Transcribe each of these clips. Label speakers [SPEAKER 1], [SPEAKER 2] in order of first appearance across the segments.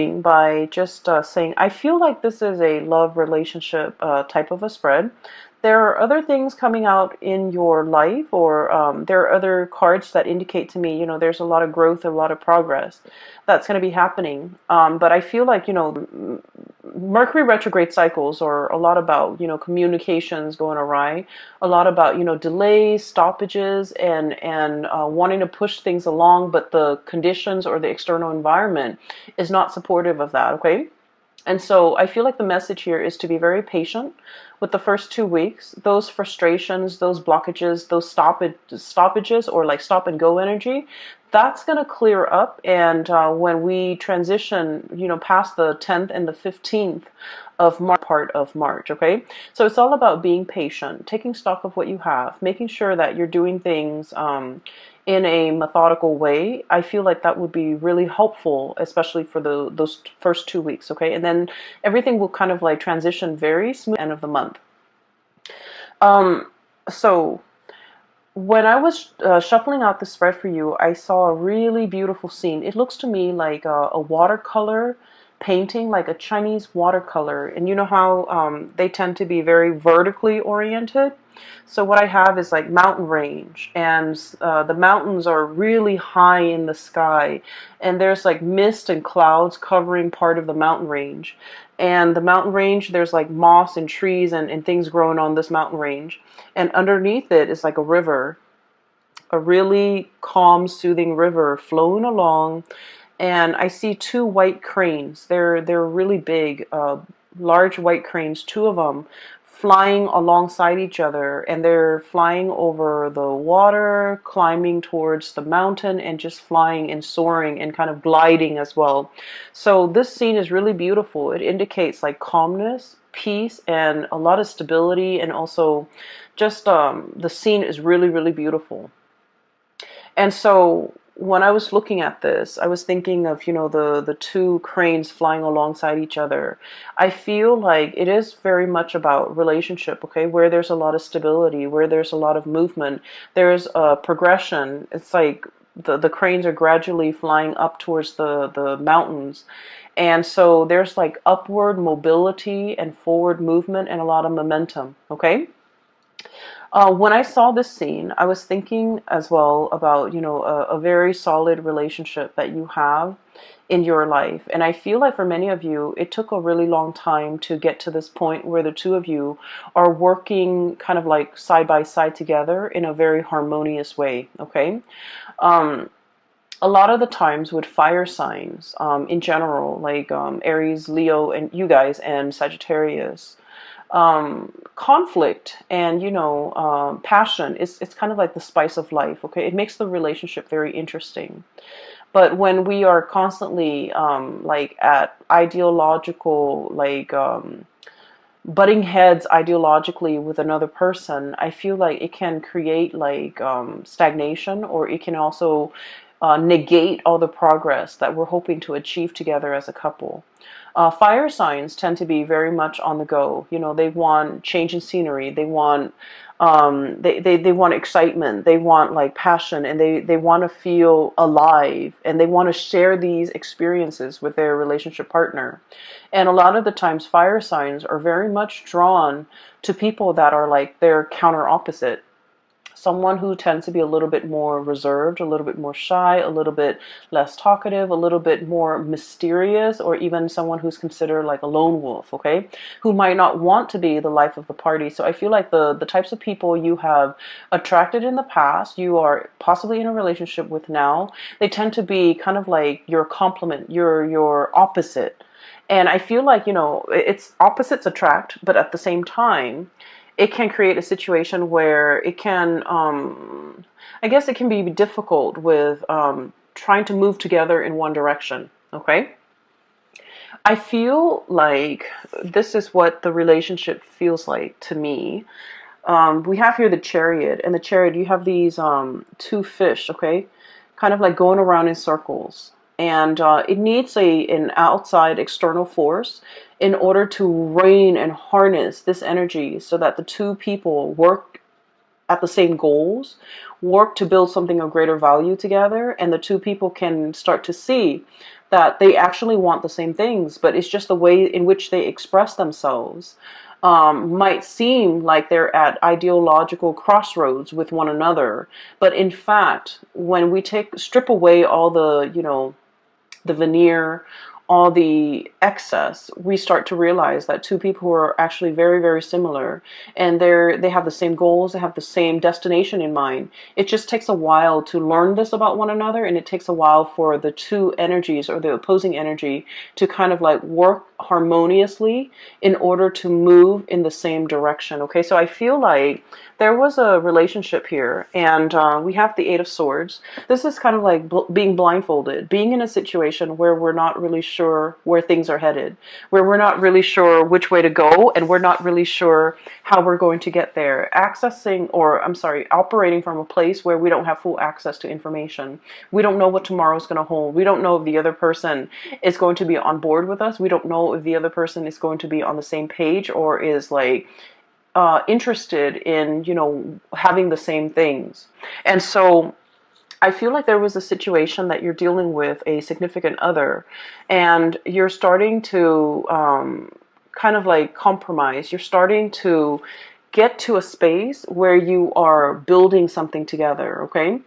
[SPEAKER 1] by just saying, I feel like this is a love relationship type of a spread. There are other things coming out in your life, or there are other cards that indicate to me, there's a lot of growth, a lot of progress that's going to be happening. But I feel like, Mercury retrograde cycles are a lot about, communications going awry, a lot about, delays, stoppages, and wanting to push things along, but the conditions or the external environment is not supportive of that, okay? And so I feel like the message here is to be very patient with the first 2 weeks. Those frustrations, those blockages, those stoppages, or like stop and go energy, that's going to clear up. And when we transition, past the 10th and the 15th of March, part of March, okay? So it's all about being patient, taking stock of what you have, making sure that you're doing things in a methodical way. I feel like that would be really helpful, especially for those first 2 weeks, okay? And then everything will kind of like transition very smooth at the end of the month. So when I was shuffling out the spread for you, I saw a really beautiful scene. It looks to me like a watercolor painting, like a Chinese watercolor. And you know how they tend to be very vertically oriented? So what I have is like mountain range, and the mountains are really high in the sky, and there's like mist and clouds covering part of the mountain range. And the mountain range, there's like moss and trees and things growing on this mountain range. And underneath it is like a river, a really calm, soothing river flowing along. And I see two white cranes. They're really big, large white cranes, two of them, flying alongside each other, and they're flying over the water, climbing towards the mountain, and just flying and soaring and kind of gliding as well. So this scene is really beautiful. It indicates like calmness, peace, and a lot of stability, and also just the scene is really, really beautiful. And so when I was looking at this, I was thinking of, the two cranes flying alongside each other. I feel like it is very much about relationship, okay, where there's a lot of stability, where there's a lot of movement, there's a progression. It's like the cranes are gradually flying up towards the mountains. And so there's like upward mobility and forward movement and a lot of momentum, okay? When I saw this scene, I was thinking as well about, a very solid relationship that you have in your life. And I feel like for many of you, it took a really long time to get to this point where the two of you are working kind of like side by side together in a very harmonious way, okay? Um, a lot of the times with fire signs, in general, like Aries, Leo, and you guys, and Sagittarius, conflict and passion it's kind of like the spice of life, okay? It makes the relationship very interesting. But when we are constantly like at ideological, like butting heads ideologically with another person, I feel like it can create like stagnation, or it can also negate all the progress that we're hoping to achieve together as a couple. Fire signs tend to be very much on the go. They want change in scenery. They want they want excitement. They want like passion, and they want to feel alive, and they want to share these experiences with their relationship partner. And a lot of the times, fire signs are very much drawn to people that are like their counter opposite. Someone who tends to be a little bit more reserved, a little bit more shy, a little bit less talkative, a little bit more mysterious, or even someone who's considered like a lone wolf, okay? Who might not want to be the life of the party. So I feel like the types of people you have attracted in the past, you are possibly in a relationship with now, they tend to be kind of like your complement, your opposite. And I feel like, it's opposites attract, but at the same time, it can create a situation where it can, I guess it can be difficult with trying to move together in one direction, okay? I feel like this is what the relationship feels like to me. We have here the chariot, and the chariot, you have these two fish, okay? Kind of like going around in circles. And it needs an outside external force in order to rein and harness this energy so that the two people work at the same goals, work to build something of greater value together, and the two people can start to see that they actually want the same things, but it's just the way in which they express themselves might seem like they're at ideological crossroads with one another. But in fact, when we strip away all the, the veneer, all the excess, we start to realize that two people who are actually very, very similar, and they have the same goals, they have the same destination in mind. It just takes a while to learn this about one another, and it takes a while for the two energies or the opposing energy to kind of like work harmoniously in order to move in the same direction. Okay, so I feel like there was a relationship here, and we have the Eight of Swords. This is kind of like being blindfolded, being in a situation where we're not really sure where things are headed, where we're not really sure which way to go, and we're not really sure how we're going to get there. Operating from a place where we don't have full access to information. We don't know what tomorrow's going to hold. We don't know if the other person is going to be on board with us. We don't know if the other person is going to be on the same page or is like interested in, having the same things. And so I feel like there was a situation that you're dealing with a significant other, and you're starting to kind of like compromise. You're starting to get to a space where you are building something together, okay?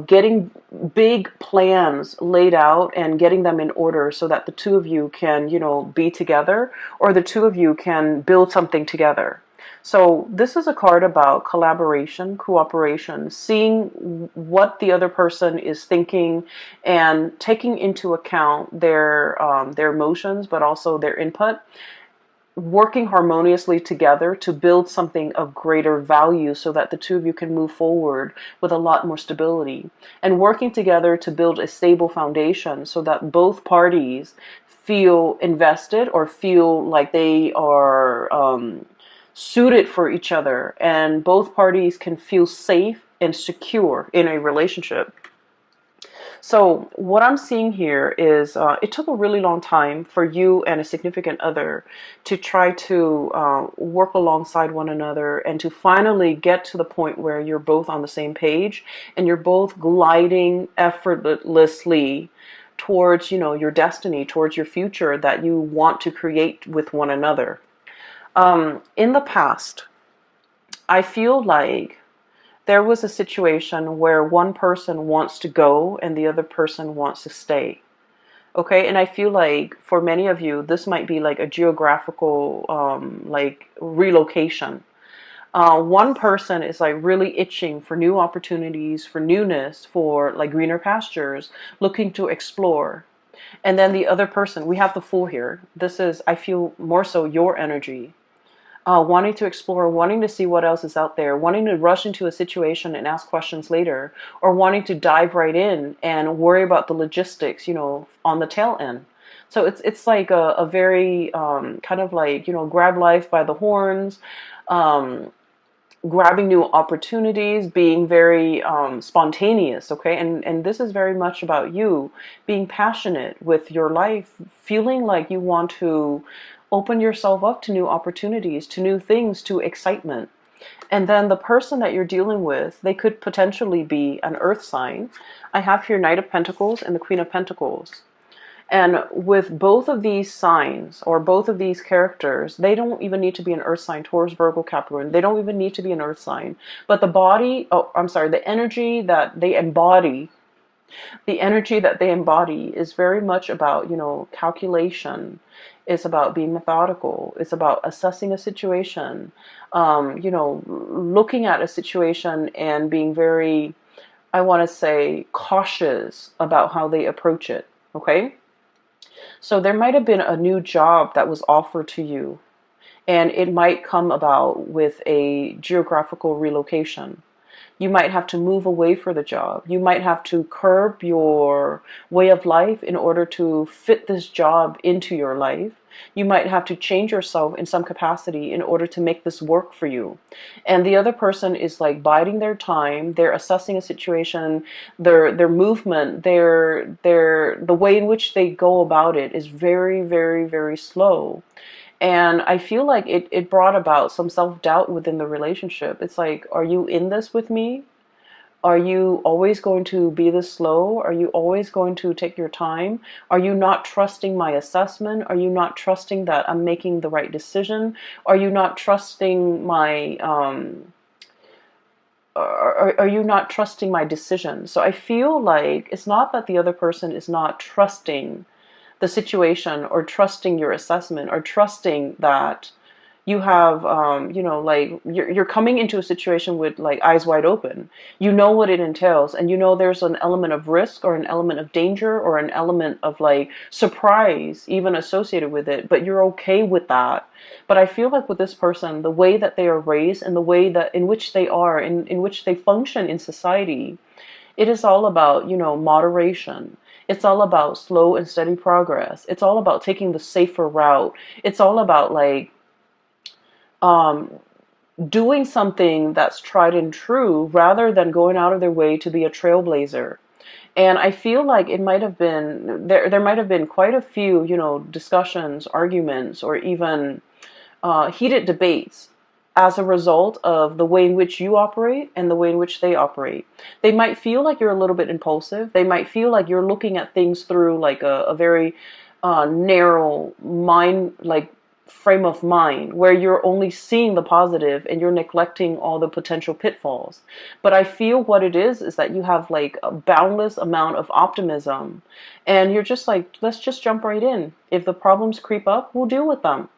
[SPEAKER 1] Getting big plans laid out and getting them in order so that the two of you can, be together, or the two of you can build something together. So this is a card about collaboration, cooperation, seeing what the other person is thinking and taking into account their emotions, but also their input, working harmoniously together to build something of greater value so that the two of you can move forward with a lot more stability, and working together to build a stable foundation so that both parties feel invested or feel like they are suited for each other, and both parties can feel safe and secure in a relationship. So what I'm seeing here is it took a really long time for you and a significant other to try to work alongside one another and to finally get to the point where you're both on the same page and you're both gliding effortlessly towards, your destiny, towards your future that you want to create with one another. In the past, I feel like there was a situation where one person wants to go and the other person wants to stay. Okay, and I feel like for many of you, this might be like a geographical like relocation. One person is like really itching for new opportunities, for newness, for like greener pastures, looking to explore. And then the other person, we have the Fool here. This is, I feel, more so your energy. Wanting to explore, wanting to see what else is out there, wanting to rush into a situation and ask questions later, or wanting to dive right in and worry about the logistics, on the tail end. So it's like a very kind of like, grab life by the horns, um, grabbing new opportunities, being very spontaneous, okay? And this is very much about you being passionate with your life, feeling like you want to open yourself up to new opportunities, to new things, to excitement. And then the person that you're dealing with, they could potentially be an earth sign. I have here Knight of Pentacles and the Queen of Pentacles. And with both of these signs or both of these characters, they don't even need to be an earth sign, Taurus, Virgo, Capricorn. They don't even need to be an earth sign. But the energy that they embody, is very much about, calculation. It's about being methodical. It's about assessing a situation, looking at a situation and being very, I want to say, cautious about how they approach it. Okay? So there might have been a new job that was offered to you, and it might come about with a geographical relocation. You might have to move away for the job. You might have to curb your way of life in order to fit this job into your life. You might have to change yourself in some capacity in order to make this work for you. And the other person is like biding their time. They're assessing a situation. Their movement, the way in which they go about it is very, very, very slow. And I feel like it brought about some self-doubt within the relationship. It's like, are you in this with me? Are you always going to be this slow? Are you always going to take your time? Are you not trusting my assessment? Are you not trusting that I'm making the right decision? Are you not trusting my are you not trusting my decision? So I feel like it's not that the other person is not trusting the situation or trusting your assessment or trusting that you have like you're coming into a situation with like eyes wide open. You know what it entails, and you know there's an element of risk or an element of danger or an element of like surprise even associated with it, but you're okay with that. But I feel like with this person, the way that they are raised and the way that in which they are in which they function in society, it is all about, moderation. It's all about slow and steady progress. It's all about taking the safer route. It's all about like um, doing something that's tried and true rather than going out of their way to be a trailblazer. And I feel like it might have been there might have been quite a few, discussions, arguments, or even heated debates as a result of the way in which you operate and the way in which they operate. They might feel like you're a little bit impulsive. They might feel like you're looking at things through like a very narrow mind, like frame of mind, where you're only seeing the positive and you're neglecting all the potential pitfalls. But I feel what it is that you have like a boundless amount of optimism, and you're just like, let's just jump right in. If the problems creep up, we'll deal with them,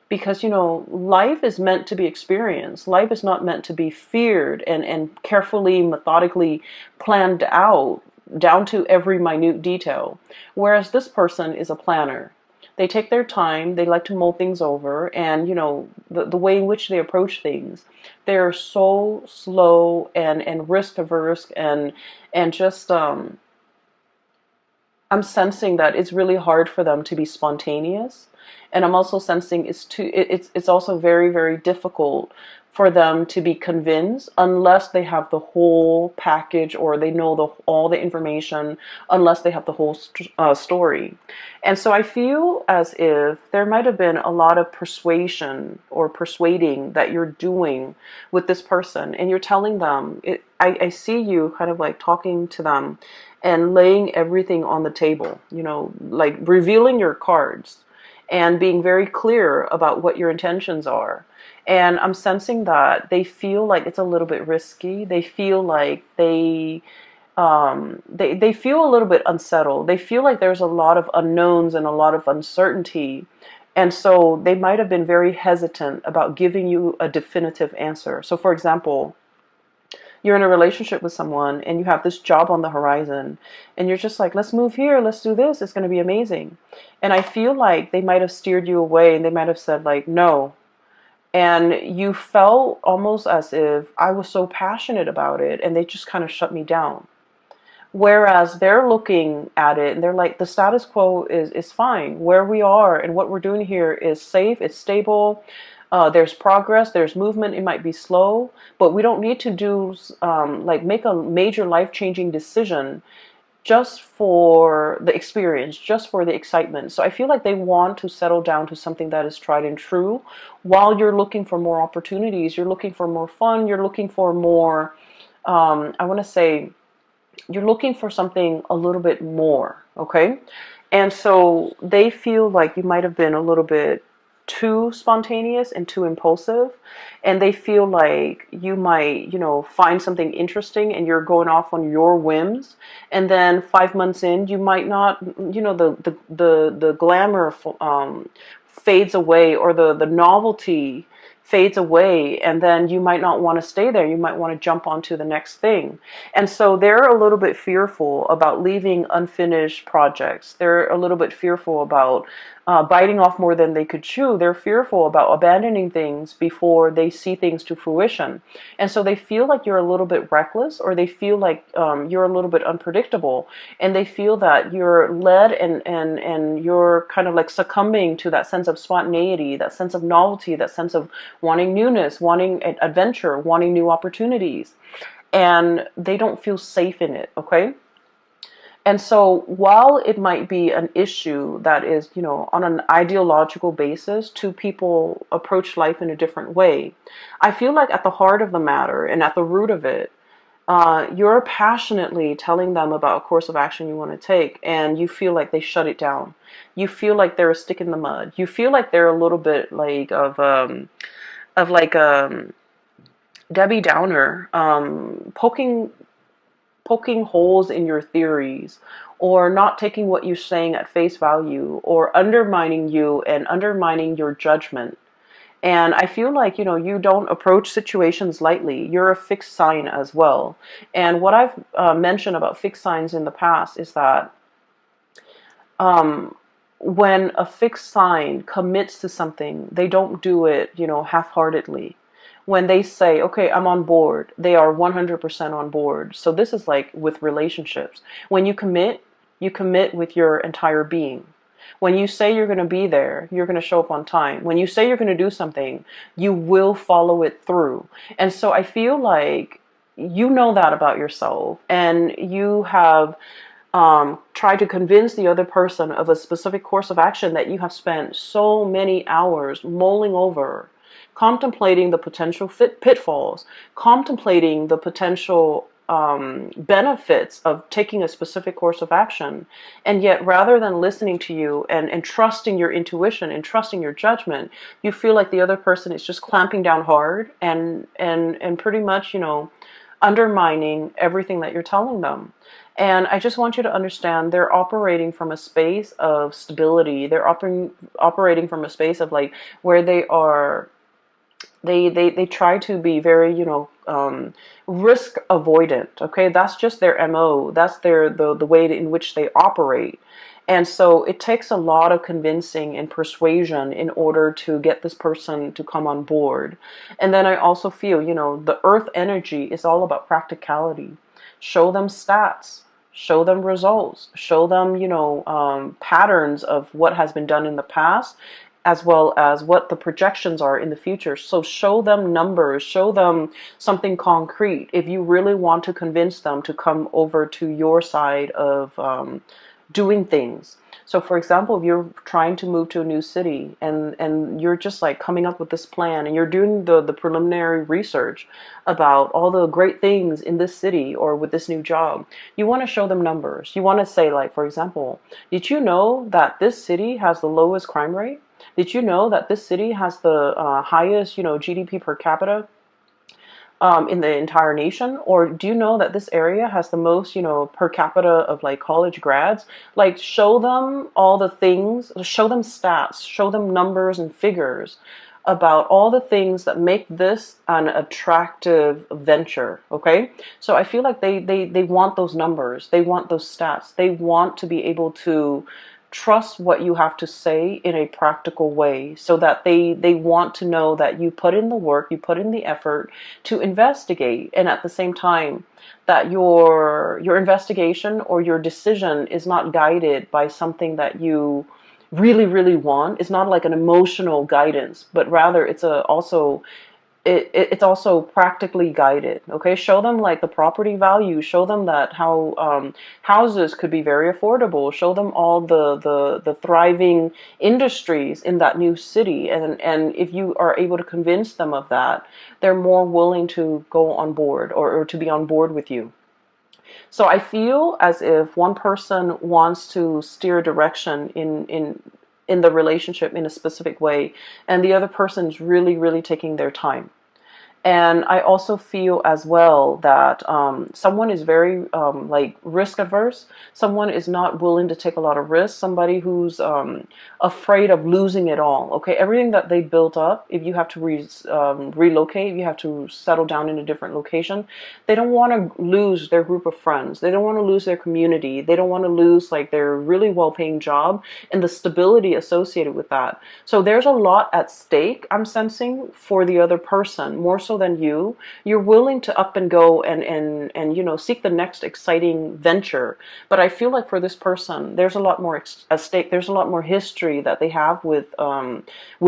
[SPEAKER 1] because life is meant to be experienced. Life is not meant to be feared and carefully, methodically planned out down to every minute detail. Whereas this person is a planner. They take their time, they like to mull things over, and the way in which they approach things, they're so slow and risk averse, and just I'm sensing that it's really hard for them to be spontaneous. And I'm also sensing it's also very, very difficult for them to be convinced unless they have the whole package or they know all the information, unless they have the whole story. And so I feel as if there might have been a lot of persuasion or persuading that you're doing with this person, and you're telling them I see you kind of like talking to them and laying everything on the table, like revealing your cards and being very clear about what your intentions are. And I'm sensing that they feel like it's a little bit risky. They feel like they feel a little bit unsettled. They feel like there's a lot of unknowns and a lot of uncertainty. And so they might have been very hesitant about giving you a definitive answer. So for example, you're in a relationship with someone and you have this job on the horizon, and you're just like, let's move here, let's do this, it's going to be amazing. And I feel like they might have steered you away, and they might have said like, no. And you felt almost as if I was so passionate about it and they just kind of shut me down. Whereas they're looking at it and they're like, the status quo is fine. Where we are and what we're doing here is safe, it's stable. There's progress, there's movement. It might be slow, but we don't need to do like make a major life-changing decision just for the experience, just for the excitement. So I feel like they want to settle down to something that is tried and true, while you're looking for more opportunities, you're looking for more fun, you're looking for more, I want to say, you're looking for something a little bit more, okay? And so they feel like you might have been a little bit too spontaneous and too impulsive, and they feel like you might, find something interesting and you're going off on your whims, and then 5 months in, you might not, the glamour fades away, or the novelty fades away, and then you might not want to stay there. You might want to jump onto the next thing. And so they're a little bit fearful about leaving unfinished projects. They're a little bit fearful about biting off more than they could chew. They're fearful about abandoning things before they see things to fruition. And so they feel like you're a little bit reckless, or they feel like you're a little bit unpredictable, and they feel that you're led and you're kind of like succumbing to that sense of spontaneity, that sense of novelty, that sense of wanting newness, wanting adventure, wanting new opportunities. And they don't feel safe in it, okay? And so while it might be an issue that is, on an ideological basis, two people approach life in a different way, I feel like at the heart of the matter and at the root of it, You're passionately telling them about a course of action you want to take, and you feel like they shut it down. You feel like they're a stick in the mud. You feel like they're a little bit like of like Debbie Downer, poking holes in your theories, or not taking what you're saying at face value, or undermining you and undermining your judgment. And I feel like, you don't approach situations lightly. You're a fixed sign as well. And what I've mentioned about fixed signs in the past is that um, when a fixed sign commits to something, they don't do it, half-heartedly. When they say, okay, I'm on board, they are 100% on board. So this is like with relationships. When you commit with your entire being. When you say you're going to be there, you're going to show up on time. When you say you're going to do something, you will follow it through. And so I feel like you know that about yourself, and you have try to convince the other person of a specific course of action that you have spent so many hours mulling over, contemplating the potential pitfalls, contemplating the potential benefits of taking a specific course of action. And yet, rather than listening to you and trusting your intuition and trusting your judgment, you feel like the other person is just clamping down hard and pretty much, undermining everything that you're telling them. And I just want you to understand they're operating from a space of stability. They're operating from a space of like where they are. They try to be very, risk avoidant. Okay, that's just their MO. That's the way in which they operate. And so it takes a lot of convincing and persuasion in order to get this person to come on board. And then I also feel, the earth energy is all about practicality. Show them stats, show them results, show them, patterns of what has been done in the past, as well as what the projections are in the future. So show them numbers, show them something concrete if you really want to convince them to come over to your side of doing things. So for example, if you're trying to move to a new city, and you're just like coming up with this plan, and you're doing the preliminary research about all the great things in this city or with this new job, you want to show them numbers. You want to say, like, for example, did you know that this city has the lowest crime rate? Did you know that this city has the highest, GDP per capita in the entire nation? Or do you know that this area has the most, per capita of like college grads? Like, show them all the things, show them stats, show them numbers and figures about all the things that make this an attractive venture. Okay, so I feel like they want those numbers, they want those stats, they want to be able to trust what you have to say in a practical way, so that they want to know that you put in the work, you put in the effort to investigate, and at the same time that your investigation or your decision is not guided by something that you really want. It's not like an emotional guidance, but rather it's it's also practically guided. Okay, show them like the property value, show them that how houses could be very affordable, show them all the thriving industries in that new city, and if you are able to convince them of that, they're more willing to go on board, or to be on board with you. So I feel as if one person wants to steer direction in the relationship in a specific way, and the other person's really taking their time. And I also feel as well that someone is very like risk averse. Someone is not willing to take a lot of risks. Somebody who's afraid of losing it all. Okay, everything that they built up, if you have to relocate, if you have to settle down in a different location, they don't want to lose their group of friends. They don't want to lose their community. They don't want to lose like their really well-paying job and the stability associated with that. So there's a lot at stake, I'm sensing, for the other person, more so than you. You're willing to up and go and seek the next exciting venture. But I feel like for this person, there's a lot more at stake. There's a lot more history that they have with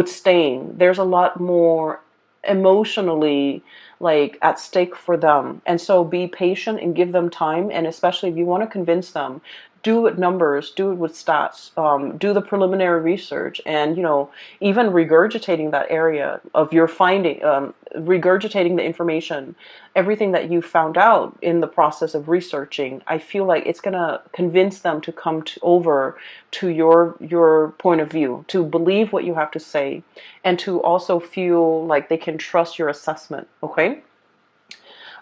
[SPEAKER 1] staying. There's a lot more emotionally like at stake for them. And so be patient and give them time. And especially if you want to convince them, do it with numbers, do it with stats, do the preliminary research, and even regurgitating that area of your finding, regurgitating the information, everything that you found out in the process of researching. I feel like it's gonna convince them to come over to your point of view, to believe what you have to say, and to also feel like they can trust your assessment. Okay.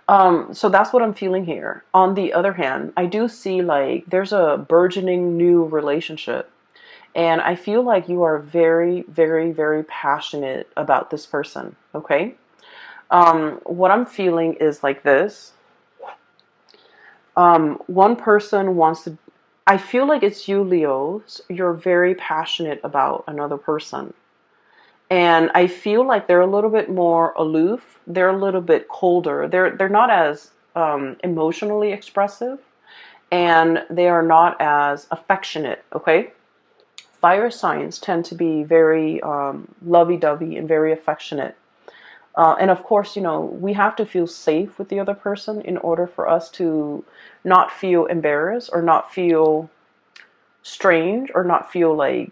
[SPEAKER 1] So that's what I'm feeling here. On the other hand, I do see like there's a burgeoning new relationship. And I feel like you are very, very, very passionate about this person. Okay. What I'm feeling is like this. One person wants to, I feel like it's you, Leos. You're very passionate about another person. And I feel like they're a little bit more aloof. They're a little bit colder. They're not as emotionally expressive, and they are not as affectionate. Okay, fire signs tend to be very lovey-dovey and very affectionate. And of course, we have to feel safe with the other person in order for us to not feel embarrassed or not feel strange or not feel like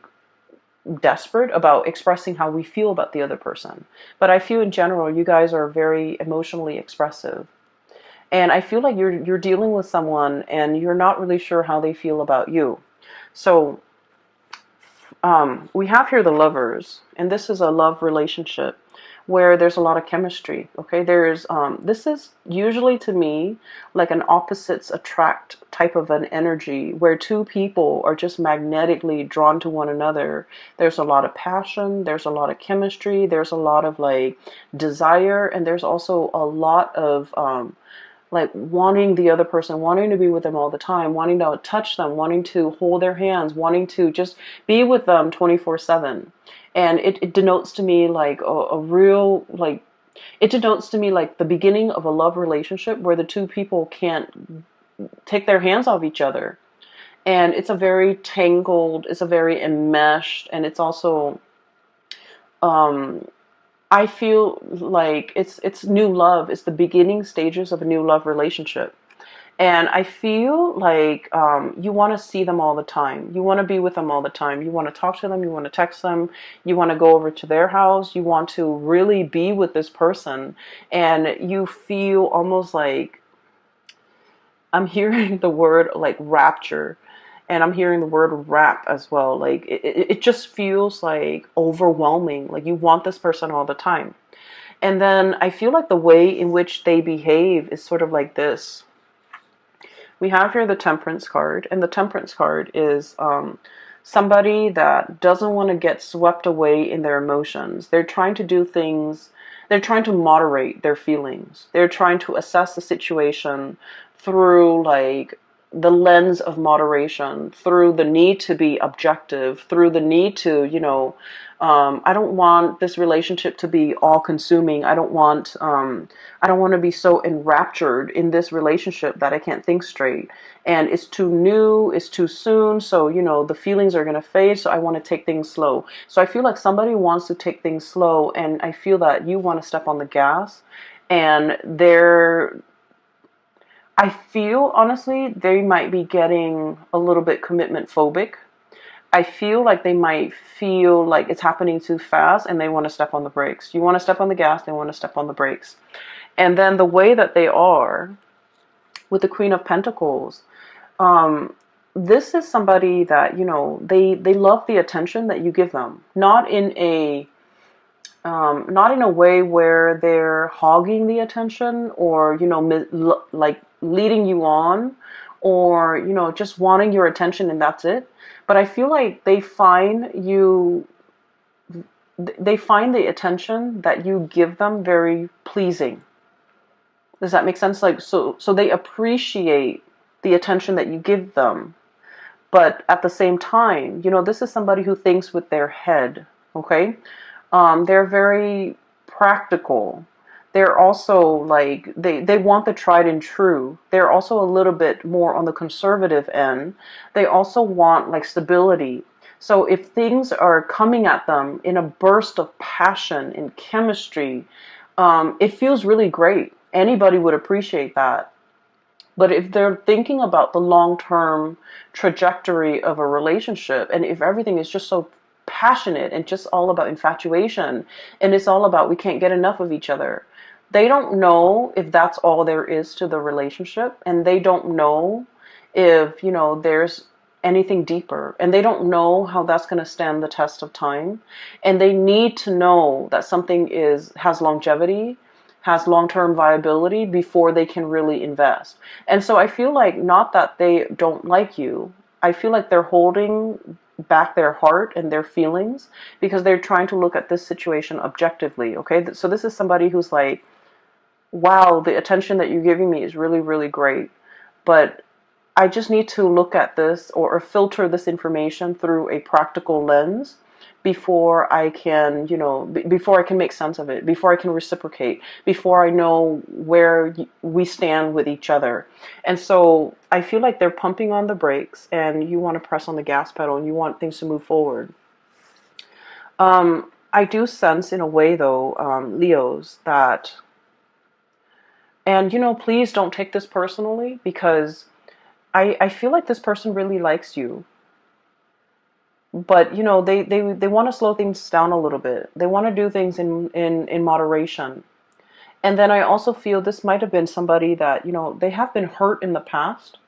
[SPEAKER 1] desperate about expressing how we feel about the other person. But I feel in general, you guys are very emotionally expressive. And I feel like you're dealing with someone and you're not really sure how they feel about you. So we have here the lovers, and this is a love relationship where there's a lot of chemistry. Okay, there's this is usually to me like an opposites attract type of an energy where two people are just magnetically drawn to one another. There's a lot of passion, there's a lot of chemistry, there's a lot of like desire, and there's also a lot of like wanting the other person, wanting to be with them all the time, wanting to touch them, wanting to hold their hands, wanting to just be with them 24/7. And it denotes to me like a real, like, it denotes to me like the beginning of a love relationship where the two people can't take their hands off each other. And it's a very tangled, it's a very enmeshed, and it's also, um, I feel like it's new love. It's the beginning stages of a new love relationship. And I feel like you want to see them all the time. You want to be with them all the time. You want to talk to them. You want to text them. You want to go over to their house. You want to really be with this person. And you feel almost like, I'm hearing the word like rapture. And I'm hearing the word rap as well. Like it just feels like overwhelming. Like you want this person all the time. And then I feel like the way in which they behave is sort of like this. We have here the Temperance card, and the Temperance card is somebody that doesn't want to get swept away in their emotions. They're trying to do things, they're trying to moderate their feelings. They're trying to assess the situation through like the lens of moderation, through the need to be objective, through the need to, I don't want this relationship to be all consuming. I don't want to be so enraptured in this relationship that I can't think straight. And it's too new, it's too soon. So, the feelings are going to fade. So I want to take things slow. So I feel like somebody wants to take things slow. And I feel that you want to step on the gas, and I feel honestly they might be getting a little bit commitment phobic. I feel like they might feel like it's happening too fast and they want to step on the brakes. You want to step on the gas, they want to step on the brakes. And then the way that they are with the Queen of Pentacles, this is somebody that, they love the attention that you give them. Not in a way where they're hogging the attention or, like leading you on or, just wanting your attention and that's it. But I feel like they find the attention that you give them very pleasing. Does that make sense? Like, so they appreciate the attention that you give them. But at the same time, this is somebody who thinks with their head, okay? They're very practical. They're also like, they want the tried and true. They're also a little bit more on the conservative end. They also want like stability. So if things are coming at them in a burst of passion and chemistry, it feels really great. Anybody would appreciate that. But if they're thinking about the long-term trajectory of a relationship, and if everything is just so passionate and just all about infatuation, and it's all about we can't get enough of each other, They don't know if that's all there is to the relationship, and they don't know if, there's anything deeper, and they don't know how that's going to stand the test of time. And they need to know that something has longevity, has long-term viability before they can really invest. And so I feel like, not that they don't like you, I feel like they're holding back their heart and their feelings because they're trying to look at this situation objectively. Okay, so this is somebody who's like, wow, the attention that you're giving me is really, really great, but I just need to look at this, or filter this information through a practical lens before I can, before I can make sense of it, before I can reciprocate, before I know where we stand with each other. And so I feel like they're pumping on the brakes, and you want to press on the gas pedal, and you want things to move forward. I do sense in a way, though, Leos, that, and please don't take this personally, because I feel like this person really likes you, but they want to slow things down a little bit. They want to do things in moderation. And then I also feel this might have been somebody that, they have been hurt in the past,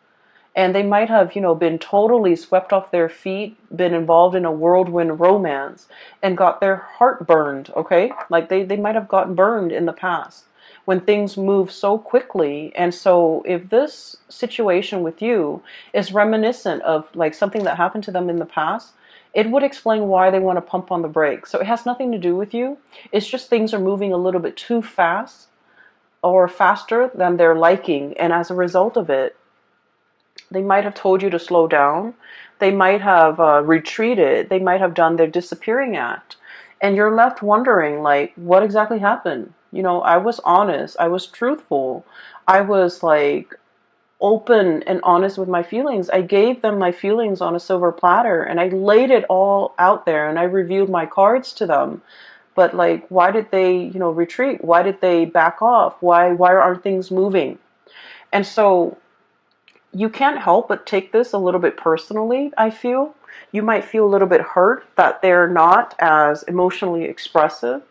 [SPEAKER 1] and they might have, been totally swept off their feet, been involved in a whirlwind romance, and got their heart burned, okay? Like they might have gotten burned in the past when things move so quickly. And so if this situation with you is reminiscent of like something that happened to them in the past, it would explain why they want to pump on the brakes. So it has nothing to do with you. It's just things are moving a little bit too fast, or faster than they're liking. And as a result of it, they might have told you to slow down. They might have retreated. They might have done their disappearing act. And you're left wondering, like, what exactly happened? I was honest. I was truthful. I was like open and honest with my feelings. I gave them my feelings on a silver platter, and I laid it all out there, and I revealed my cards to them. But like, why did they, retreat? Why did they back off? Why aren't things moving? And so you can't help but take this a little bit personally, I feel. You might feel a little bit hurt that they're not as emotionally expressive.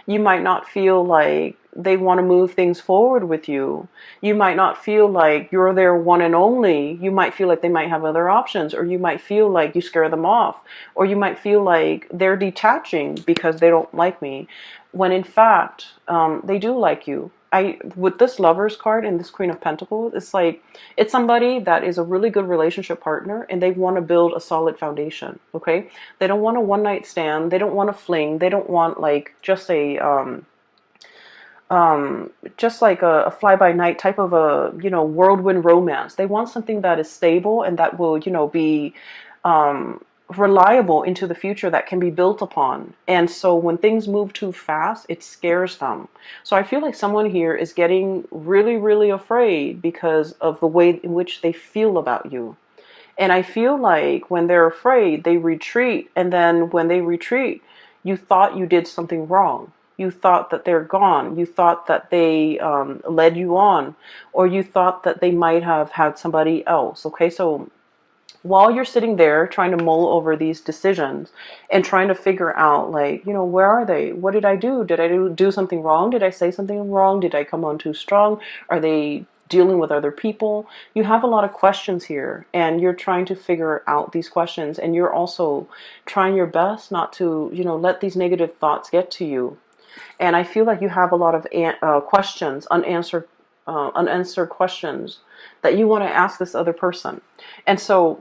[SPEAKER 1] You might not feel like they want to move things forward with you. You might not feel like you're their one and only. You might feel like they might have other options, or you might feel like you scare them off, or you might feel like they're detaching because they don't like me, when in fact, they do like you. With this Lovers card and this Queen of Pentacles, it's like, it's somebody that is a really good relationship partner, and they want to build a solid foundation, okay? They don't want a one-night stand. They don't want a fling. They don't want like just a a fly-by-night type of a, whirlwind romance. They want something that is stable and that will, be reliable into the future, that can be built upon. And so when things move too fast, it scares them. So I feel like someone here is getting really, really afraid because of the way in which they feel about you. And I feel like when they're afraid, they retreat. And then when they retreat, you thought you did something wrong. You thought that they're gone. You thought that they led you on, or you thought that they might have had somebody else. Okay, so while you're sitting there trying to mull over these decisions and trying to figure out, like, where are they? What did I do? Did I do something wrong? Did I say something wrong? Did I come on too strong? Are they dealing with other people? You have a lot of questions here, and you're trying to figure out these questions, and you're also trying your best not to, let these negative thoughts get to you. And I feel like you have a lot of questions, unanswered questions that you want to ask this other person. And so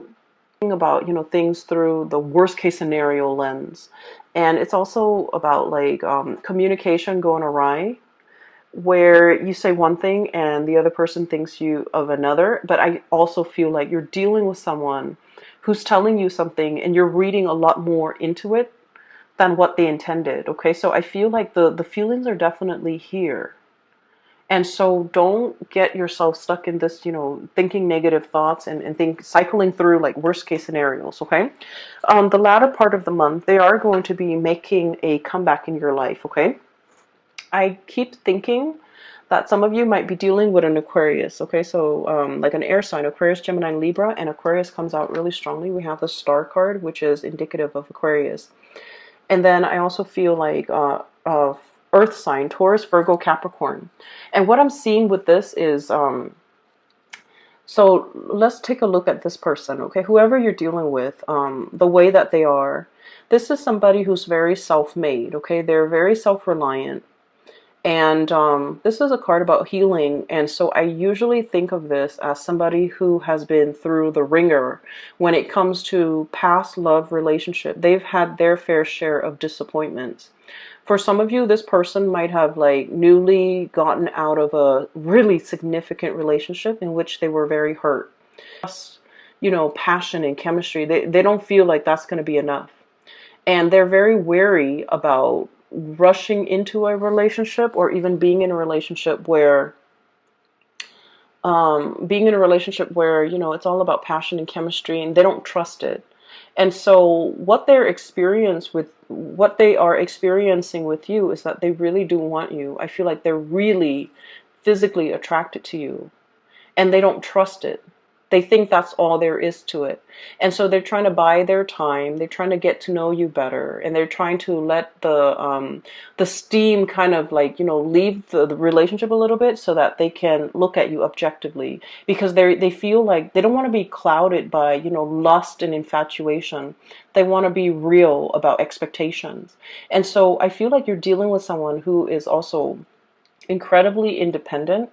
[SPEAKER 1] about things through the worst case scenario lens, and it's also about like communication going awry, where you say one thing and the other person thinks you of another. But I also feel like you're dealing with someone who's telling you something, and you're reading a lot more into it than what they intended. Okay, so I feel like the feelings are definitely here. And so don't get yourself stuck in this, thinking negative thoughts, and cycling through like worst case scenarios, okay? The latter part of the month, they are going to be making a comeback in your life, okay? I keep thinking that some of you might be dealing with an Aquarius, okay? So like an air sign, Aquarius, Gemini, Libra, and Aquarius comes out really strongly. We have the Star card, which is indicative of Aquarius. And then I also feel like earth sign, Taurus, Virgo, Capricorn. And what I'm seeing with this is, so let's take a look at this person, okay? Whoever you're dealing with, the way that they are, this is somebody who's very self-made, okay? They're very self-reliant. And this is a card about healing. And so I usually think of this as somebody who has been through the ringer when it comes to past love relationship. They've had their fair share of disappointments. For some of you, this person might have like newly gotten out of a really significant relationship in which they were very hurt. You know, passion and chemistry, they don't feel like that's going to be enough. And they're very wary about rushing into a relationship or even being in a relationship where you know, it's all about passion and chemistry and they don't trust it. And so what they are experiencing with you is that they really do want you. I feel like they're really physically attracted to you and they don't trust it. They think that's all there is to it. And so they're trying to buy their time. They're trying to get to know you better. And they're trying to let the steam kind of like, you know, leave the relationship a little bit so that they can look at you objectively. Because they feel like they don't want to be clouded by, you know, lust and infatuation. They want to be real about expectations. And so I feel like you're dealing with someone who is also incredibly independent.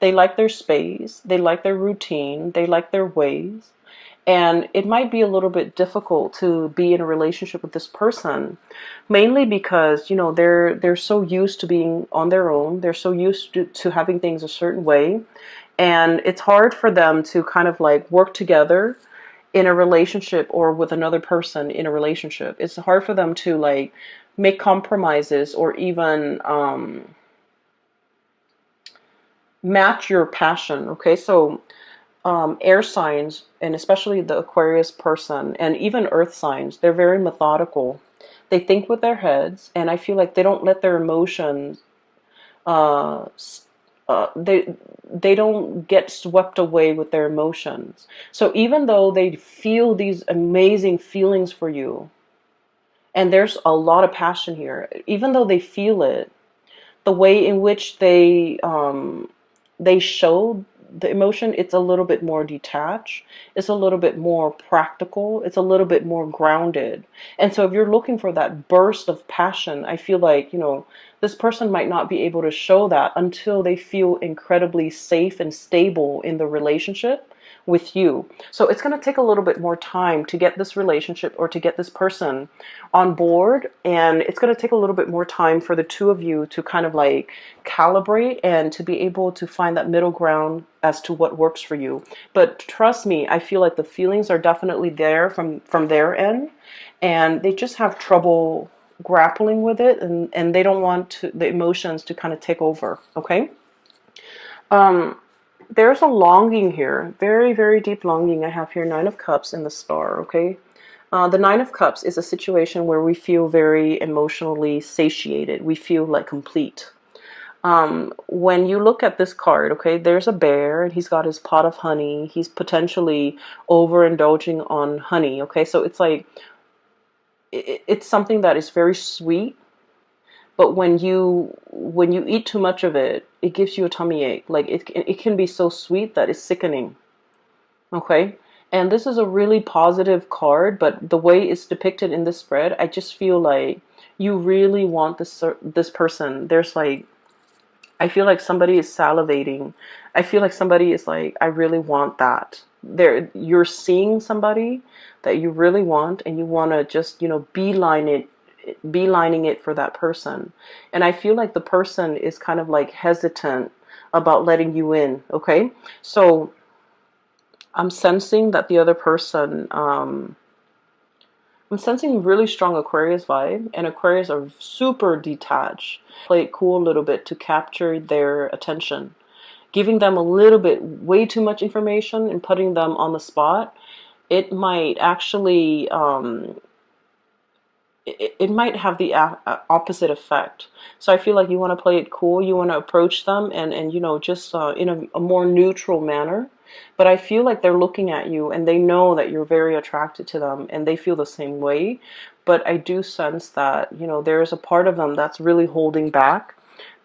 [SPEAKER 1] They like their space, they like their routine, they like their ways. And it might be a little bit difficult to be in a relationship with this person, mainly because, you know, they're so used to being on their own. They're so used to having things a certain way. And it's hard for them to kind of like work together in a relationship or with another person in a relationship. It's hard for them to like make compromises or even match your passion. Okay, so air signs, and especially the Aquarius person, and even earth signs, they're very methodical. They think with their heads, and I feel like they don't let their emotions. Uh, they don't get swept away with their emotions. So even though they feel these amazing feelings for you, and there's a lot of passion here, even though they feel it, the way in which they show the emotion, it's a little bit more detached. It's a little bit more practical. It's a little bit more grounded. And so if you're looking for that burst of passion, I feel like, you know, this person might not be able to show that until they feel incredibly safe and stable in the relationship with you. So it's going to take a little bit more time to get this relationship or to get this person on board, and it's going to take a little bit more time for the two of you to kind of like calibrate and to be able to find that middle ground as to what works for you. But trust me, I feel like the feelings are definitely there from their end, and they just have trouble grappling with it, and they don't want the emotions to kind of take over. Okay. There's a longing here, very, very deep longing. I have here Nine of Cups and the Star, okay? The Nine of Cups is a situation where we feel very emotionally satiated. We feel like complete. When you look at this card, okay, there's a bear and he's got his pot of honey. He's potentially overindulging on honey, okay? So it's like, it's something that is very sweet. But when you eat too much of it, it gives you a tummy ache. Like it can be so sweet that it's sickening. Okay? And this is a really positive card, but the way it's depicted in this spread, I just feel like you really want this person. There's like, I feel like somebody is salivating. I feel like somebody is like, I really want that. You're seeing somebody that you really want, and you want to just, you know, beelining it for that person. And I feel like the person is kind of like hesitant about letting you in. Okay, so I'm sensing that the other person, I'm sensing really strong Aquarius vibe, and Aquarius are super detached. Play it cool a little bit to capture their attention, giving them a little bit way too much information and putting them on the spot. It might actually it might have the opposite effect. So I feel like you want to play it cool. You want to approach them and you know, just in a more neutral manner. But I feel like they're looking at you and they know that you're very attracted to them and they feel the same way. but I do sense that, there's a part of them that's really holding back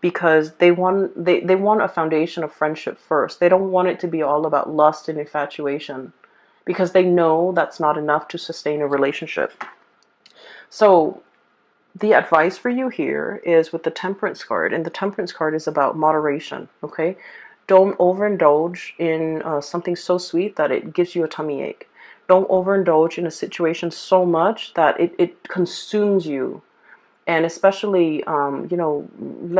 [SPEAKER 1] because they want a foundation of friendship first. They don't want it to be all about lust and infatuation because they know that's not enough to sustain a relationship. So the advice for you here is with the Temperance card, and the Temperance card is about moderation, okay? Don't overindulge in something so sweet that it gives you a tummy ache. Don't overindulge in a situation so much that it consumes you. And especially,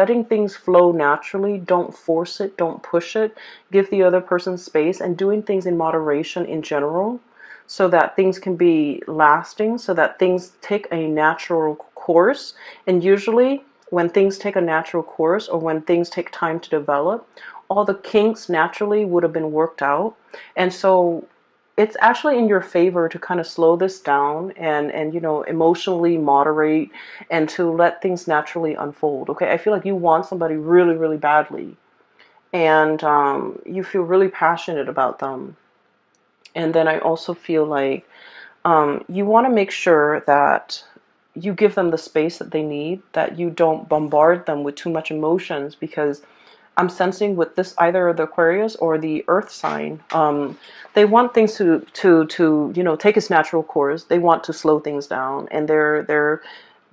[SPEAKER 1] letting things flow naturally. Don't force it. Don't push it. Give the other person space, and doing things in moderation in general so that things can be lasting, so that things take a natural course. And usually when things take a natural course, or when things take time to develop, all the kinks naturally would have been worked out. And so it's actually in your favor to kind of slow this down and emotionally moderate and to let things naturally unfold. Okay, I feel like you want somebody really, really badly, and you feel really passionate about them. And then I also feel like you want to make sure that you give them the space that they need, that you don't bombard them with too much emotions, because I'm sensing with this, either the Aquarius or the Earth sign, they want things to take its natural course. They want to slow things down, and they're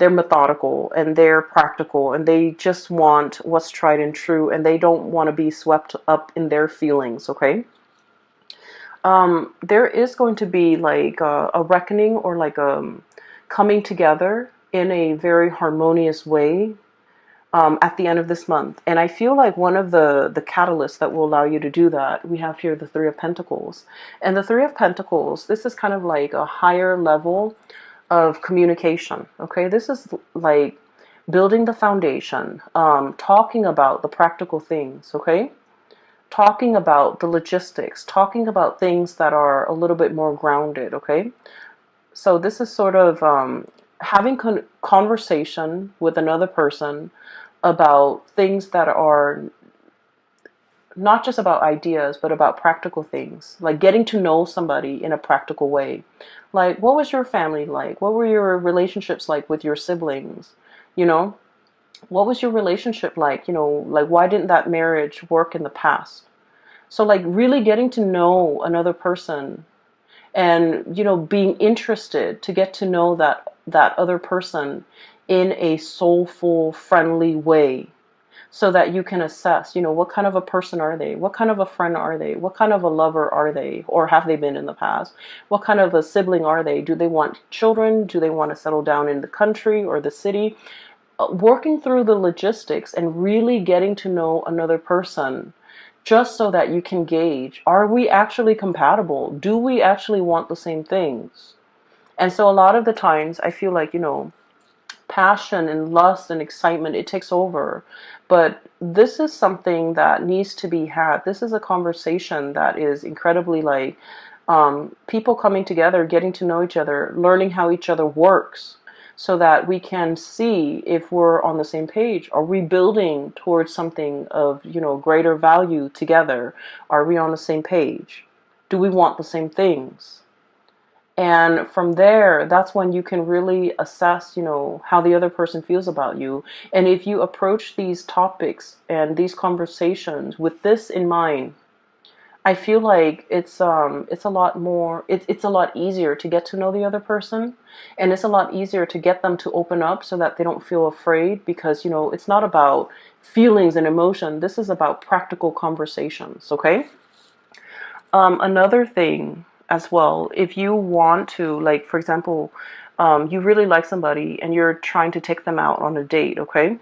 [SPEAKER 1] methodical and they're practical, and they just want what's tried and true, and they don't want to be swept up in their feelings. Okay. There is going to be like a reckoning, or like a coming together in a very harmonious way at the end of this month. And I feel like one of the catalysts that will allow you to do that, we have here the Three of Pentacles. And the Three of Pentacles, this is kind of like a higher level of communication. Okay, this is like building the foundation, talking about the practical things. Okay, talking about the logistics, talking about things that are a little bit more grounded. Okay, so this is sort of having conversation with another person about things that are not just about ideas, but about practical things, like getting to know somebody in a practical way. Like, what was your family like? What were your relationships like with your siblings? You know, what was your relationship like? Like, why didn't that marriage work in the past? So, like, really getting to know another person, and being interested to get to know that other person in a soulful, friendly way, so that you can assess, what kind of a person are they? What kind of a friend are they? What kind of a lover are they? Or have they been in the past? What kind of a sibling are they? Do they want children? Do they want to settle down in the country or the city? Working through the logistics and really getting to know another person, just so that you can gauge, are we actually compatible? Do we actually want the same things? And so a lot of the times I feel like, passion and lust and excitement, it takes over. But this is something that needs to be had. This is a conversation that is incredibly like people coming together, getting to know each other, learning how each other works, so that we can see if we're on the same page. Are we building towards something of, greater value together? Are we on the same page? Do we want the same things? And from there, that's when you can really assess, how the other person feels about you. And if you approach these topics and these conversations with this in mind, I feel like it's a lot more, it's a lot easier to get to know the other person, and it's a lot easier to get them to open up so that they don't feel afraid, because it's not about feelings and emotion. This is about practical conversations. Okay. Another thing as well, if you want to, like, for example, you really like somebody and you're trying to take them out on a date. Okay.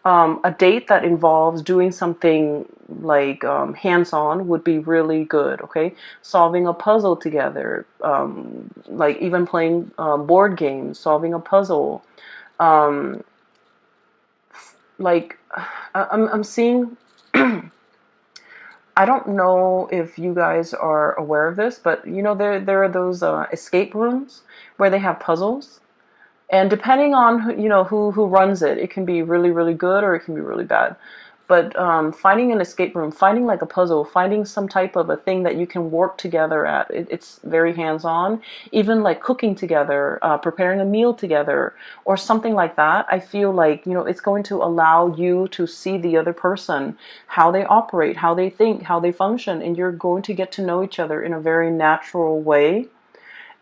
[SPEAKER 1] A date that involves doing something like hands-on would be really good. Okay, solving a puzzle together, like even playing board games, solving a puzzle. Like I'm seeing. I don't know if you guys are aware of this, but there are those escape rooms where they have puzzles. And depending on who runs it, it can be really, really good, or it can be really bad. but finding an escape room, finding like a puzzle, finding some type of a thing that you can work together at, it's very hands-on. Even like cooking together, preparing a meal together, or something like that. I feel like, it's going to allow you to see the other person, how they operate, how they think, how they function, and you're going to get to know each other in a very natural way.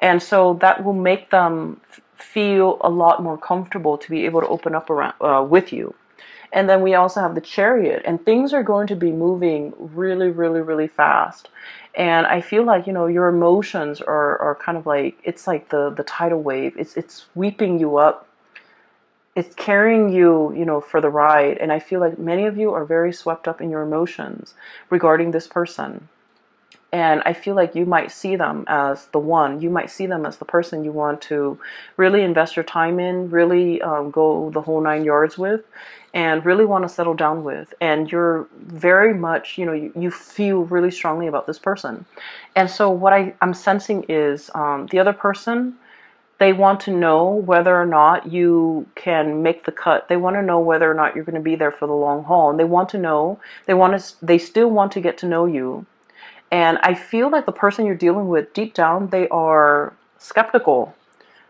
[SPEAKER 1] And so that will make them feel a lot more comfortable to be able to open up around with you. And then we also have the Chariot, and things are going to be moving really, really, really fast. And I feel like, your emotions are kind of like, it's like the tidal wave. It's sweeping you up. It's carrying you, for the ride. And I feel like many of you are very swept up in your emotions regarding this person. And I feel like you might see them as the one. You might see them as the person you want to really invest your time in, really go the whole 9 yards with, and really want to settle down with. And you're very much, you feel really strongly about this person. And so what I'm sensing is the other person, they want to know whether or not you can make the cut. They want to know whether or not you're going to be there for the long haul. And they want to know, they still want to get to know you. And I feel like the person you're dealing with, deep down, they are skeptical.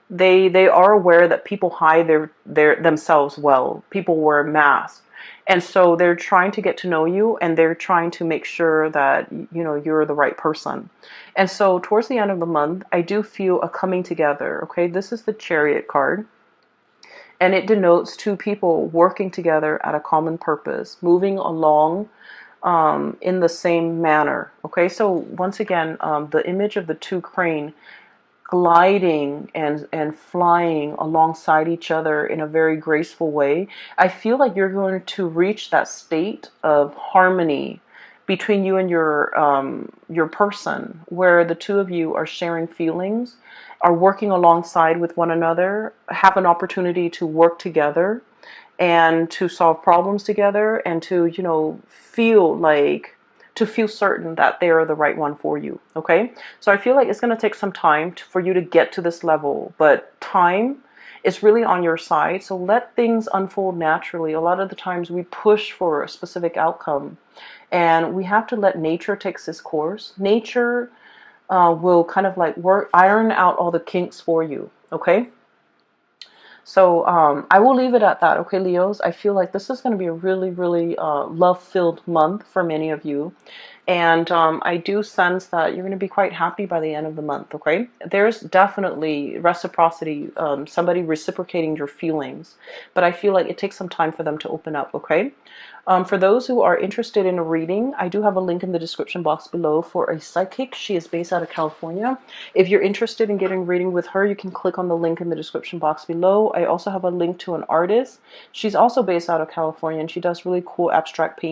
[SPEAKER 1] They are aware that people hide their themselves well. People wear masks. And so they're trying to get to know you, and they're trying to make sure that, you're the right person. And so towards the end of the month, I do feel a coming together. Okay, this is the Chariot card. And it denotes two people working together at a common purpose, moving along in the same manner. Okay, so once again, the image of the two crane gliding and flying alongside each other in a very graceful way. I feel like you're going to reach that state of harmony between you and your person, where the two of you are sharing feelings, are working alongside with one another, have an opportunity to work together and to solve problems together, and to, feel certain that they are the right one for you. Okay, so I feel like it's going to take some time for you to get to this level, but time is really on your side. So let things unfold naturally. A lot of the times we push for a specific outcome, and we have to let nature take its course. Nature will kind of like iron out all the kinks for you. Okay. So I will leave it at that, okay, Leos? I feel like this is going to be a really, really love-filled month for many of you. And I do sense that you're going to be quite happy by the end of the month, okay? There's definitely reciprocity, somebody reciprocating your feelings. But I feel like it takes some time for them to open up, okay? For those who are interested in a reading, I do have a link in the description box below for a psychic. She is based out of California. If you're interested in getting a reading with her, you can click on the link in the description box below. I also have a link to an artist. She's also based out of California, and she does really cool abstract painting.